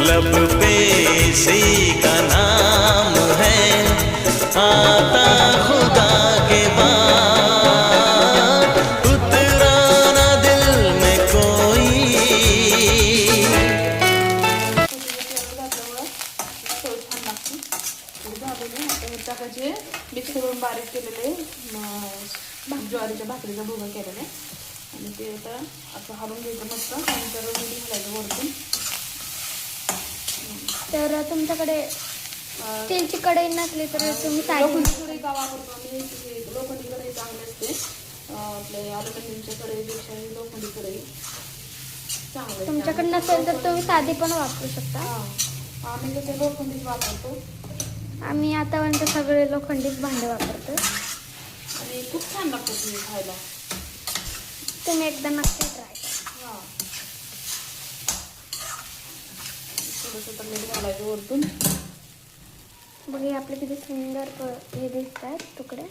लब पे इसी का नाम है, आता खुदा के बाद उतरा ना दिल में कोई। मिक्स करून बारीक केलेले ज्वारीच्या भाकरीचा भुगा केलेला आहे आणि ते आता असं हलवून घ्यायचं मस्त. नंतर मीठ घालायचं वरतून. तर तुमच्याकडे स्टीलची कढई नसली तर तुम्ही साधी लोखंडी कढई का वापरतो आम्ही? लोखंडी कढई चांगली असते. आपले अल्युमिनियमच्या कढईपेक्षा लोखंडी कढई चांगली. तुमच्याकडे नसेल तर तुम्ही साधी पण वापरू शकता. आम्ही तर ते लोखंडीच वापरतो आम्ही आतापर्यंत सगळे लोखंडीच भांडे वापरतो आणि खूप छान लागतं तुम्ही खायला. तुम्ही एकदा नक्की ट्राय करा. थोडंसं मीठ घालायचं वरतून. बघा आपले किती सुंदर हे दिसत आहेत तुकडे.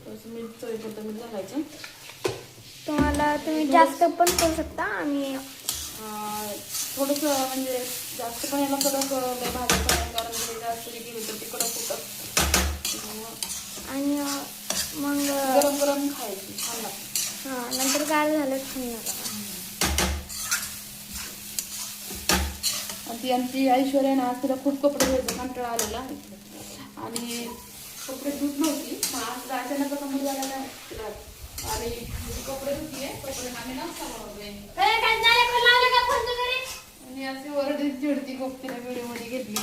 थोडंसं मीठ चवीपुरतं मीठ घालायचं. तुम्ही जास्त पण करू शकता. आम्ही थोडंसं म्हणजे जास्त पण याला कडक लय भाजत नाही, कारण ते जास्त केली तर ते कडक होतं. आणि मग गरम गरम खायची छान लागतं. हां नंतर गार झालं थंड. आणि ती आमची ऐश्वर्या ना आज तिला खूप कपडे घ्यायचा कंटाळा आलेला आणि कपडे धुत नव्हती. पण आज अचानक आता मुलगा आला तिला आणि कपडे धुतले. कपडे आम्ही नाश्ता बनवले आणि असे वरडी चिडती खूप तिला व्हिडिओ मध्ये घेतली.